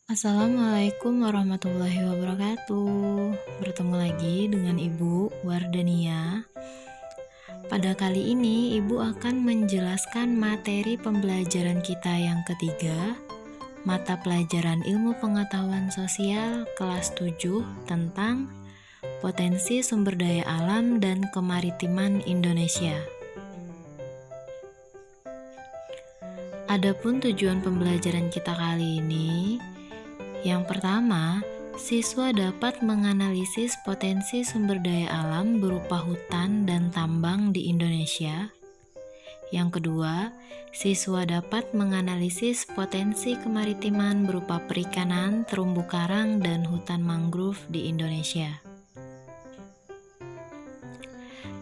Assalamualaikum warahmatullahi wabarakatuh. Bertemu lagi dengan Ibu Wardania. Pada kali ini Ibu akan menjelaskan materi pembelajaran kita yang ketiga, mata pelajaran Ilmu Pengetahuan Sosial kelas 7 tentang potensi sumber daya alam dan kemaritiman Indonesia. Adapun tujuan pembelajaran kita kali ini, yang pertama, siswa dapat menganalisis potensi sumber daya alam berupa hutan dan tambang di Indonesia. Yang kedua, siswa dapat menganalisis potensi kemaritiman berupa perikanan, terumbu karang, dan hutan mangrove di Indonesia.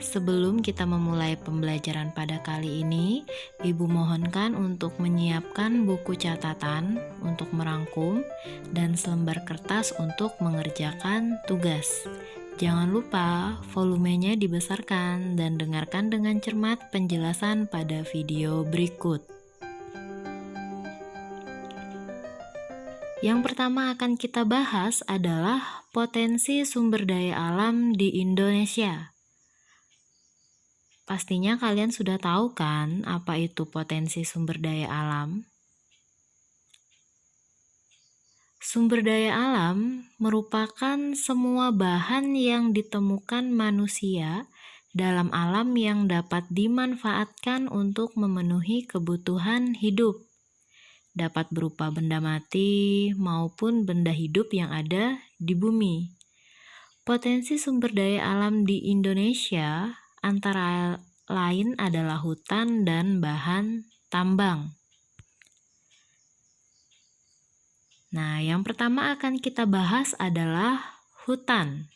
Sebelum kita memulai pembelajaran pada kali ini, Ibu mohonkan untuk menyiapkan buku catatan untuk merangkum dan selembar kertas untuk mengerjakan tugas. Jangan lupa volumenya dibesarkan dan dengarkan dengan cermat penjelasan pada video berikut. Yang pertama akan kita bahas adalah potensi sumber daya alam di Indonesia. Pastinya kalian sudah tahu kan apa itu potensi sumber daya alam? Sumber daya alam merupakan semua bahan yang ditemukan manusia dalam alam yang dapat dimanfaatkan untuk memenuhi kebutuhan hidup. Dapat berupa benda mati maupun benda hidup yang ada di bumi. Potensi sumber daya alam di Indonesia antara lain adalah hutan dan bahan tambang. Nah, yang pertama akan kita bahas adalah hutan.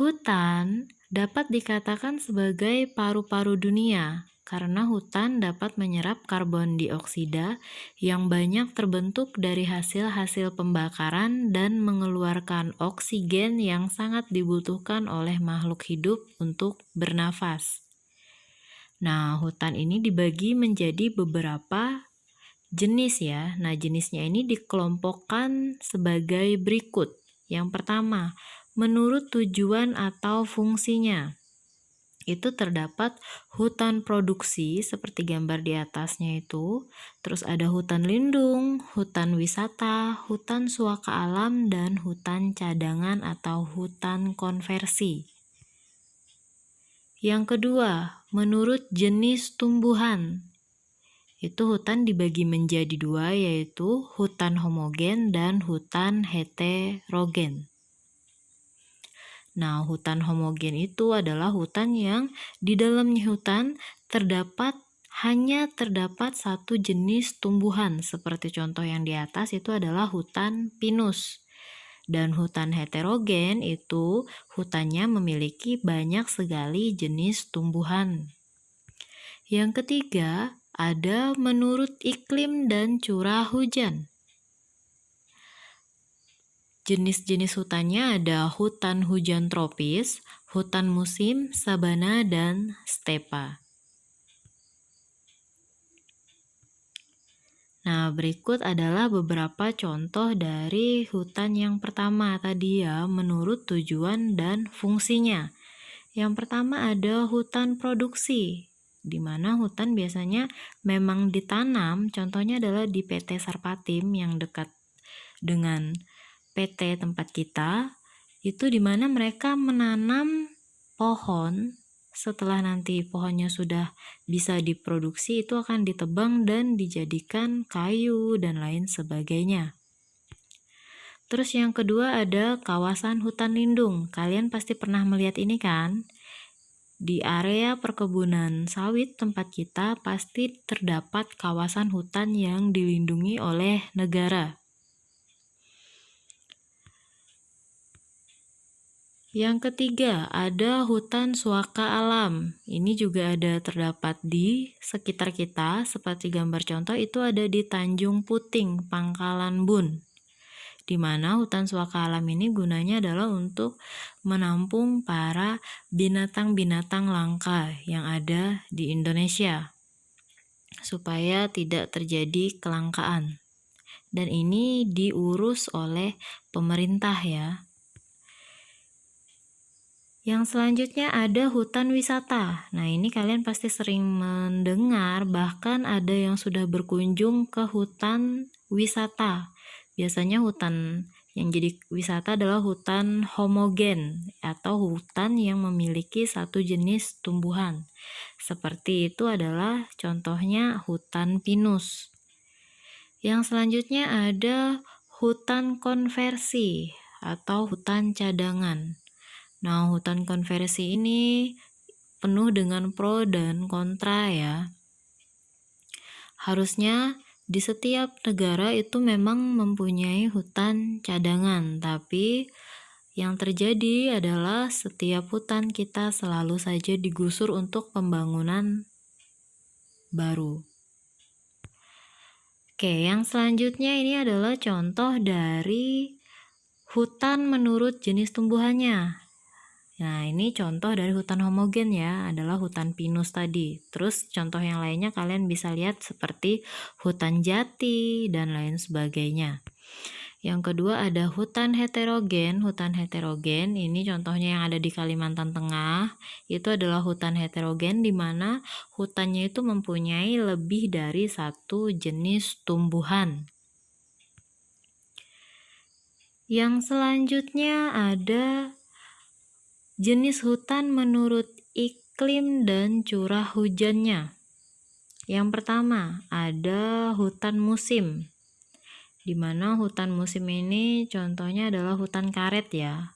Hutan dapat dikatakan sebagai paru-paru dunia karena hutan dapat menyerap karbon dioksida yang banyak terbentuk dari hasil-hasil pembakaran dan mengeluarkan oksigen yang sangat dibutuhkan oleh makhluk hidup untuk bernafas. Nah, hutan ini dibagi menjadi beberapa jenis ya. Nah, jenisnya ini dikelompokkan sebagai berikut. Yang pertama, menurut tujuan atau fungsinya. Itu terdapat hutan produksi seperti gambar di atasnya itu, terus ada hutan lindung, hutan wisata, hutan suaka alam, dan hutan cadangan atau hutan konversi. Yang kedua, menurut jenis tumbuhan. Itu hutan dibagi menjadi dua, yaitu hutan homogen dan hutan heterogen. Nah, hutan homogen itu adalah hutan yang di dalamnya hutan hanya terdapat satu jenis tumbuhan, seperti contoh yang di atas itu adalah hutan pinus. Dan hutan heterogen itu hutannya memiliki banyak sekali jenis tumbuhan. Yang ketiga, ada menurut iklim dan curah hujan. Jenis-jenis hutannya ada hutan hujan tropis, hutan musim, sabana, dan stepa. Nah, berikut adalah beberapa contoh dari hutan yang pertama tadi ya, menurut tujuan dan fungsinya. Yang pertama ada hutan produksi, di mana hutan biasanya memang ditanam, contohnya adalah di PT Sarpatim yang dekat dengan PT tempat kita, itu di mana mereka menanam pohon. Setelah nanti pohonnya sudah bisa diproduksi, itu akan ditebang dan dijadikan kayu dan lain sebagainya. Terus yang kedua ada kawasan hutan lindung. Kalian pasti pernah melihat ini kan? Di area perkebunan sawit tempat kita pasti terdapat kawasan hutan yang dilindungi oleh negara. Yang ketiga, ada hutan suaka alam. Ini juga ada terdapat di sekitar kita, seperti gambar contoh itu ada di Tanjung Puting, Pangkalan Bun. Di mana hutan suaka alam ini gunanya adalah untuk menampung para binatang-binatang langka yang ada di Indonesia. supaya tidak terjadi kelangkaan. Dan ini diurus oleh pemerintah ya. Yang selanjutnya ada hutan wisata. Nah, ini kalian pasti sering mendengar, bahkan ada yang sudah berkunjung ke hutan wisata. Biasanya hutan yang jadi wisata adalah hutan homogen atau hutan yang memiliki satu jenis tumbuhan. Seperti itu adalah contohnya hutan pinus. Yang selanjutnya ada hutan konversi atau hutan cadangan. Nah, hutan konversi ini penuh dengan pro dan kontra ya. Harusnya di setiap negara itu memang mempunyai hutan cadangan, tapi yang terjadi adalah setiap hutan kita selalu saja digusur untuk pembangunan baru. Oke, yang selanjutnya ini adalah contoh dari hutan menurut jenis tumbuhannya. Nah, ini contoh dari hutan homogen ya, adalah hutan pinus tadi. Terus contoh yang lainnya kalian bisa lihat seperti hutan jati dan lain sebagainya. Yang kedua ada hutan heterogen. Hutan heterogen ini contohnya yang ada di Kalimantan Tengah. Itu adalah hutan heterogen di mana hutannya itu mempunyai lebih dari satu jenis tumbuhan. Yang selanjutnya ada jenis hutan menurut iklim dan curah hujannya. Yang pertama, ada hutan musim. Di mana hutan musim ini contohnya adalah hutan karet ya.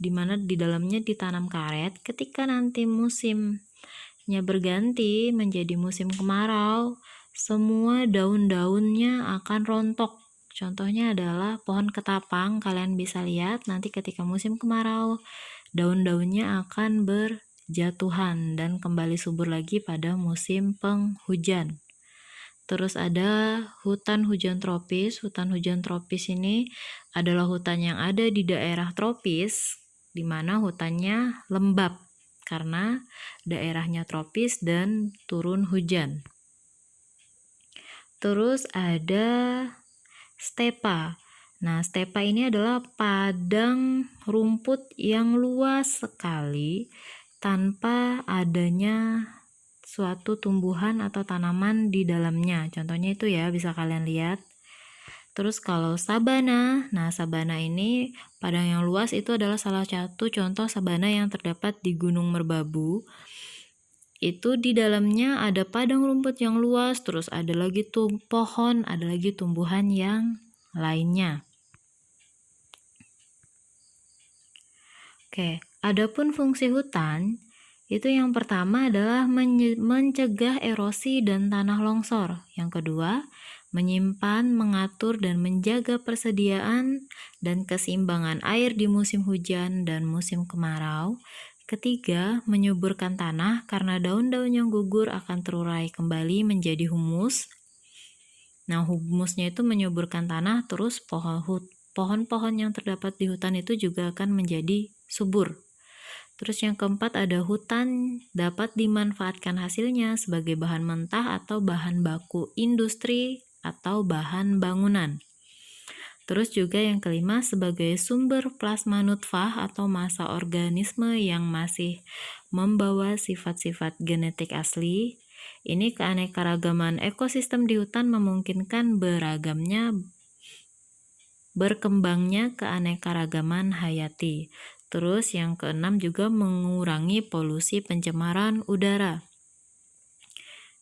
Di mana di dalamnya ditanam karet. Ketika nanti musimnya berganti menjadi musim kemarau, semua daun-daunnya akan rontok. Contohnya adalah pohon ketapang. Kalian bisa lihat nanti ketika musim kemarau, daun-daunnya akan berjatuhan dan kembali subur lagi pada musim penghujan. Terus ada hutan hujan tropis. Hutan hujan tropis ini adalah hutan yang ada di daerah tropis, di mana hutannya lembab karena daerahnya tropis dan turun hujan. Terus ada stepa. Nah, stepa ini adalah padang rumput yang luas sekali tanpa adanya suatu tumbuhan atau tanaman di dalamnya. Contohnya itu ya, bisa kalian lihat. Terus kalau sabana, nah sabana ini padang yang luas itu adalah salah satu contoh sabana yang terdapat di Gunung Merbabu. Itu di dalamnya ada padang rumput yang luas, terus ada lagi pohon, ada lagi tumbuhan yang lainnya. Oke, adapun fungsi hutan, itu yang pertama adalah mencegah erosi dan tanah longsor. Yang kedua, menyimpan, mengatur, dan menjaga persediaan dan keseimbangan air di musim hujan dan musim kemarau. Ketiga, menyuburkan tanah karena daun-daun yang gugur akan terurai kembali menjadi humus. Nah, humusnya itu menyuburkan tanah, terus pohon-pohon yang terdapat di hutan itu juga akan menjadi subur. Terus yang keempat ada hutan dapat dimanfaatkan hasilnya sebagai bahan mentah atau bahan baku industri atau bahan bangunan. Terus juga yang kelima sebagai sumber plasma nutfah atau massa organisme yang masih membawa sifat-sifat genetik asli. Ini keanekaragaman ekosistem di hutan memungkinkan berkembangnya keanekaragaman hayati. Terus yang keenam juga mengurangi polusi pencemaran udara.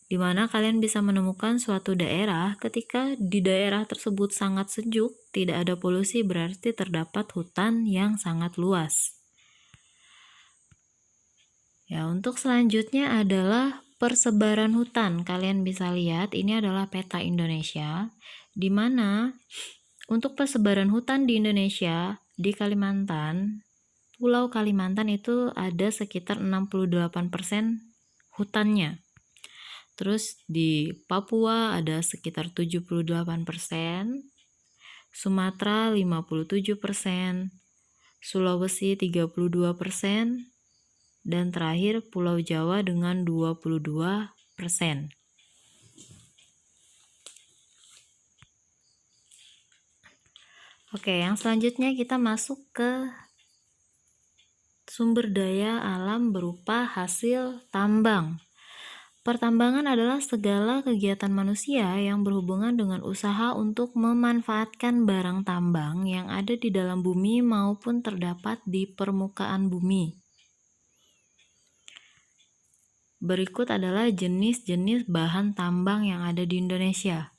Di mana kalian bisa menemukan suatu daerah ketika di daerah tersebut sangat sejuk, tidak ada polusi, berarti terdapat hutan yang sangat luas. Ya, untuk selanjutnya adalah persebaran hutan. Kalian bisa lihat ini adalah peta Indonesia, di mana untuk persebaran hutan di Indonesia, di Kalimantan, Pulau Kalimantan itu ada sekitar 68% hutannya. Terus di Papua ada sekitar 78%, Sumatera 57%, Sulawesi 32%, dan terakhir Pulau Jawa dengan 22%. Oke, yang selanjutnya kita masuk ke sumber daya alam berupa hasil tambang. Pertambangan adalah segala kegiatan manusia yang berhubungan dengan usaha untuk memanfaatkan barang tambang yang ada di dalam bumi maupun terdapat di permukaan bumi. Berikut adalah jenis-jenis bahan tambang yang ada di Indonesia.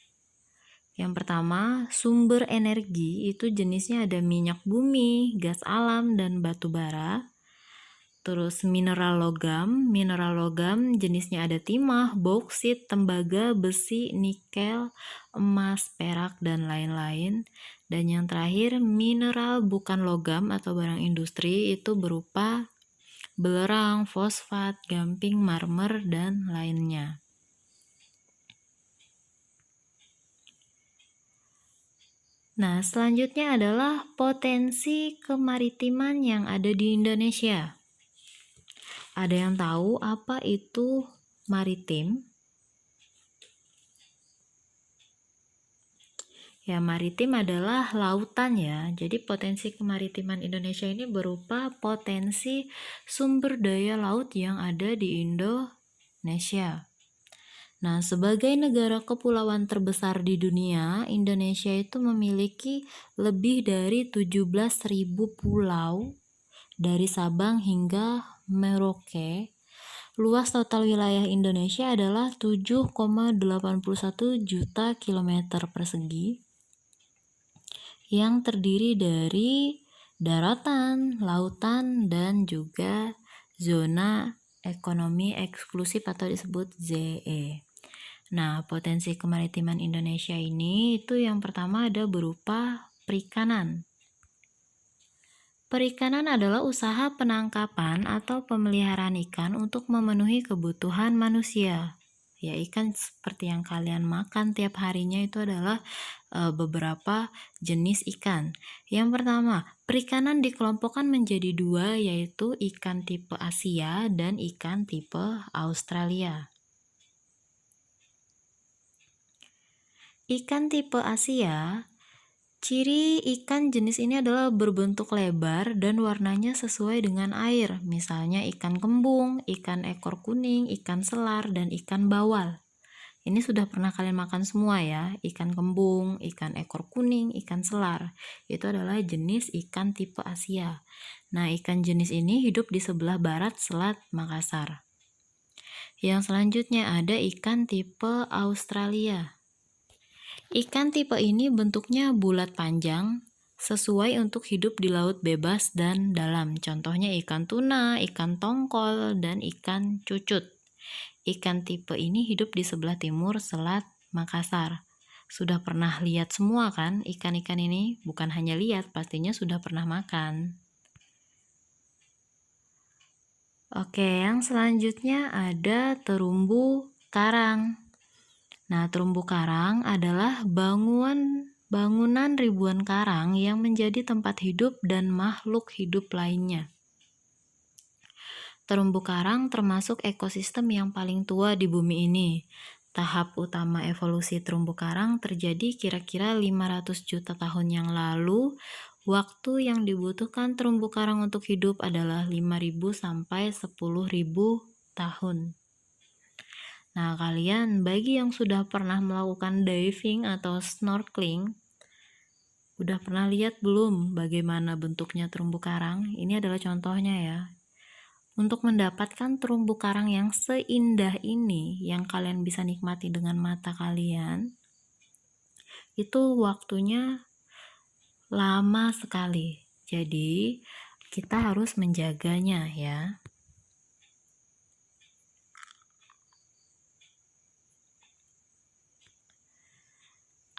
Yang pertama, sumber energi itu jenisnya ada minyak bumi, gas alam, dan batu bara. Terus mineral logam jenisnya ada timah, bauksit, tembaga, besi, nikel, emas, perak, dan lain-lain. Dan yang terakhir, mineral bukan logam atau barang industri itu berupa belerang, fosfat, gamping, marmer, dan lainnya. Nah, selanjutnya adalah potensi kemaritiman yang ada di Indonesia. Ada yang tahu apa itu maritim? Ya, maritim adalah lautan ya. Jadi potensi kemaritiman Indonesia ini berupa potensi sumber daya laut yang ada di Indonesia. Nah, sebagai negara kepulauan terbesar di dunia, Indonesia itu memiliki lebih dari 17.000 pulau dari Sabang hingga Merauke. Luas total wilayah Indonesia adalah 7,81 juta kilometer persegi yang terdiri dari daratan, lautan, dan juga zona ekonomi eksklusif atau disebut ZE. Nah, potensi kemaritiman Indonesia ini itu yang pertama ada berupa perikanan. Perikanan adalah usaha penangkapan atau pemeliharaan ikan untuk memenuhi kebutuhan manusia. Ya, ikan seperti yang kalian makan tiap harinya itu adalah beberapa jenis ikan. Yang pertama, perikanan dikelompokkan menjadi dua, yaitu ikan tipe Asia dan ikan tipe Australia. Ikan tipe Asia, ciri ikan jenis ini adalah berbentuk lebar dan warnanya sesuai dengan air, misalnya ikan kembung, ikan ekor kuning, ikan selar, dan ikan bawal. Ini sudah pernah kalian makan semua ya, ikan kembung, ikan ekor kuning, ikan selar. Itu adalah jenis ikan tipe Asia. Nah, ikan jenis ini hidup di sebelah barat Selat Makassar. Yang selanjutnya ada ikan tipe Australia. Ikan tipe ini bentuknya bulat panjang, sesuai untuk hidup di laut bebas dan dalam. Contohnya ikan tuna, ikan tongkol, dan ikan cucut. Ikan tipe ini hidup di sebelah timur Selat Makassar. Sudah pernah lihat semua kan ikan-ikan ini? Bukan hanya lihat, pastinya sudah pernah makan. Oke, yang selanjutnya ada terumbu karang. Nah, terumbu karang adalah bangunan ribuan karang yang menjadi tempat hidup dan makhluk hidup lainnya. Terumbu karang termasuk ekosistem yang paling tua di bumi ini. Tahap utama evolusi terumbu karang terjadi kira-kira 500 juta tahun yang lalu. Waktu yang dibutuhkan terumbu karang untuk hidup adalah 5.000 sampai 10.000 tahun. Nah, kalian bagi yang sudah pernah melakukan diving atau snorkeling, udah pernah lihat belum bagaimana bentuknya terumbu karang? Ini adalah contohnya ya. Untuk mendapatkan terumbu karang yang seindah ini, yang kalian bisa nikmati dengan mata kalian, itu waktunya lama sekali. Jadi, kita harus menjaganya ya.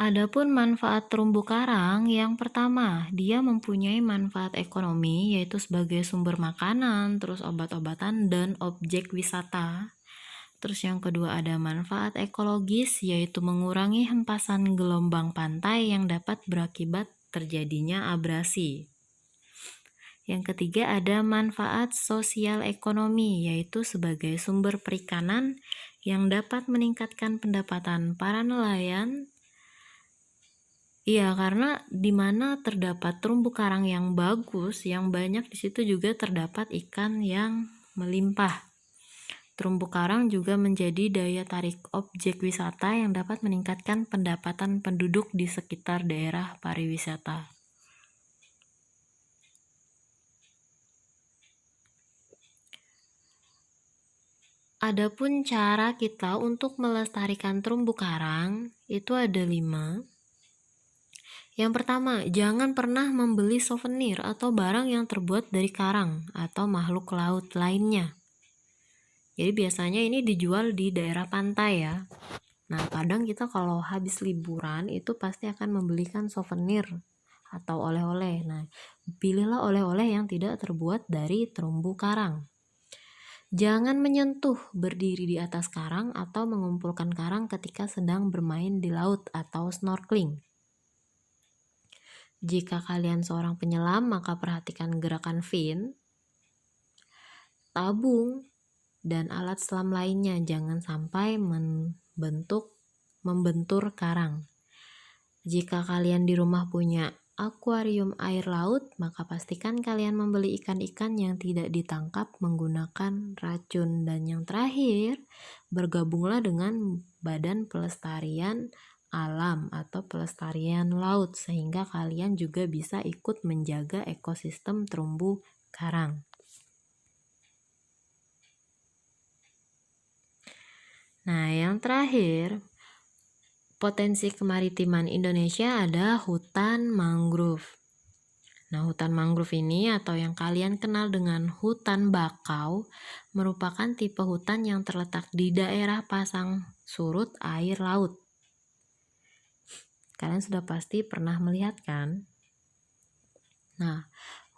Adapun manfaat terumbu karang, yang pertama, dia mempunyai manfaat ekonomi, yaitu sebagai sumber makanan, terus obat-obatan, dan objek wisata. Terus yang kedua ada manfaat ekologis, yaitu mengurangi hempasan gelombang pantai yang dapat berakibat terjadinya abrasi. Yang ketiga ada manfaat sosial ekonomi, yaitu sebagai sumber perikanan yang dapat meningkatkan pendapatan para nelayan, Iya, karena di mana terdapat terumbu karang yang bagus, yang banyak di situ juga terdapat ikan yang melimpah. Terumbu karang juga menjadi daya tarik objek wisata yang dapat meningkatkan pendapatan penduduk di sekitar daerah pariwisata. Adapun cara kita untuk melestarikan terumbu karang itu ada 5. Yang pertama, jangan pernah membeli souvenir atau barang yang terbuat dari karang atau makhluk laut lainnya. Jadi biasanya ini dijual di daerah pantai ya. Nah, kadang kita kalau habis liburan itu pasti akan membelikan souvenir atau oleh-oleh. Nah, pilihlah oleh-oleh yang tidak terbuat dari terumbu karang. Jangan menyentuh, berdiri di atas karang atau mengumpulkan karang ketika sedang bermain di laut atau snorkeling. Jika kalian seorang penyelam, maka perhatikan gerakan fin, tabung, dan alat selam lainnya. Jangan sampai membentur karang. Jika kalian di rumah punya akuarium air laut, maka pastikan kalian membeli ikan-ikan yang tidak ditangkap menggunakan racun. Dan yang terakhir, bergabunglah dengan Badan Pelestarian Alam atau Pelestarian Laut sehingga kalian juga bisa ikut menjaga ekosistem terumbu karang. Nah, yang terakhir, potensi kemaritiman Indonesia ada hutan mangrove. Nah, hutan mangrove ini atau yang kalian kenal dengan hutan bakau merupakan tipe hutan yang terletak di daerah pasang surut air laut. Kalian sudah pasti pernah melihat kan? Nah,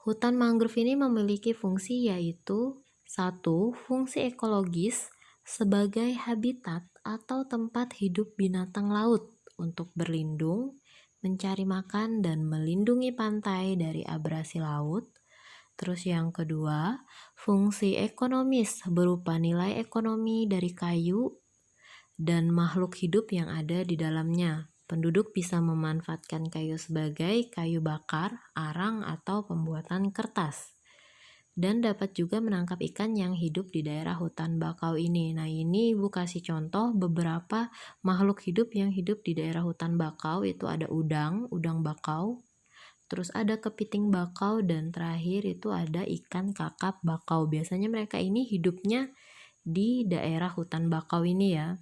hutan mangrove ini memiliki fungsi yaitu 1. Fungsi ekologis sebagai habitat atau tempat hidup binatang laut untuk berlindung, mencari makan, dan melindungi pantai dari abrasi laut. Terus yang kedua, fungsi ekonomis berupa nilai ekonomi dari kayu dan makhluk hidup yang ada di dalamnya. Penduduk bisa memanfaatkan kayu sebagai kayu bakar, arang, atau pembuatan kertas. Dan dapat juga menangkap ikan yang hidup di daerah hutan bakau ini. Nah, ini Ibu kasih contoh beberapa makhluk hidup yang hidup di daerah hutan bakau. Itu ada udang bakau, terus ada kepiting bakau, dan terakhir itu ada ikan kakap bakau. Biasanya mereka ini hidupnya di daerah hutan bakau ini ya.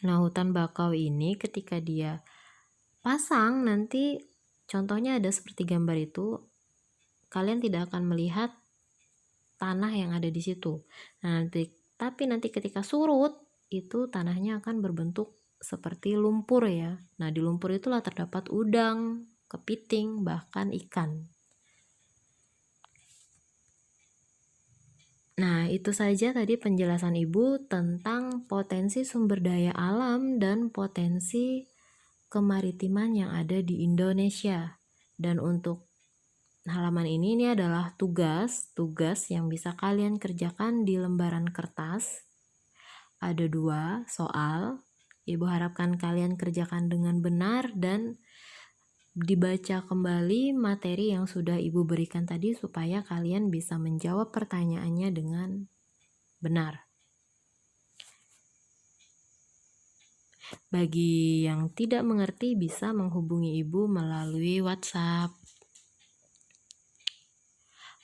Nah, hutan bakau ini ketika dia pasang nanti contohnya ada seperti gambar itu, kalian tidak akan melihat tanah yang ada di situ. Nah, tapi nanti ketika surut itu tanahnya akan berbentuk seperti lumpur ya. Nah, di lumpur itulah terdapat udang, kepiting, bahkan ikan. Nah, itu saja tadi penjelasan Ibu tentang potensi sumber daya alam dan potensi kemaritiman yang ada di Indonesia. Dan untuk halaman ini adalah tugas yang bisa kalian kerjakan di lembaran kertas. Ada 2 soal. Ibu harapkan kalian kerjakan dengan benar dan dibaca kembali materi yang sudah Ibu berikan tadi supaya kalian bisa menjawab pertanyaannya dengan benar. Bagi yang tidak mengerti bisa menghubungi Ibu melalui WhatsApp.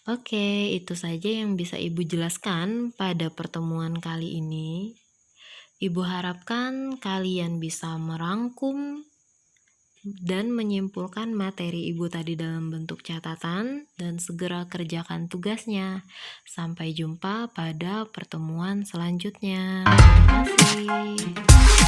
Oke, itu saja yang bisa Ibu jelaskan pada pertemuan kali ini. Ibu harapkan kalian bisa merangkum dan menyimpulkan materi Ibu tadi dalam bentuk catatan dan segera kerjakan tugasnya. Sampai jumpa pada pertemuan selanjutnya. Terima kasih.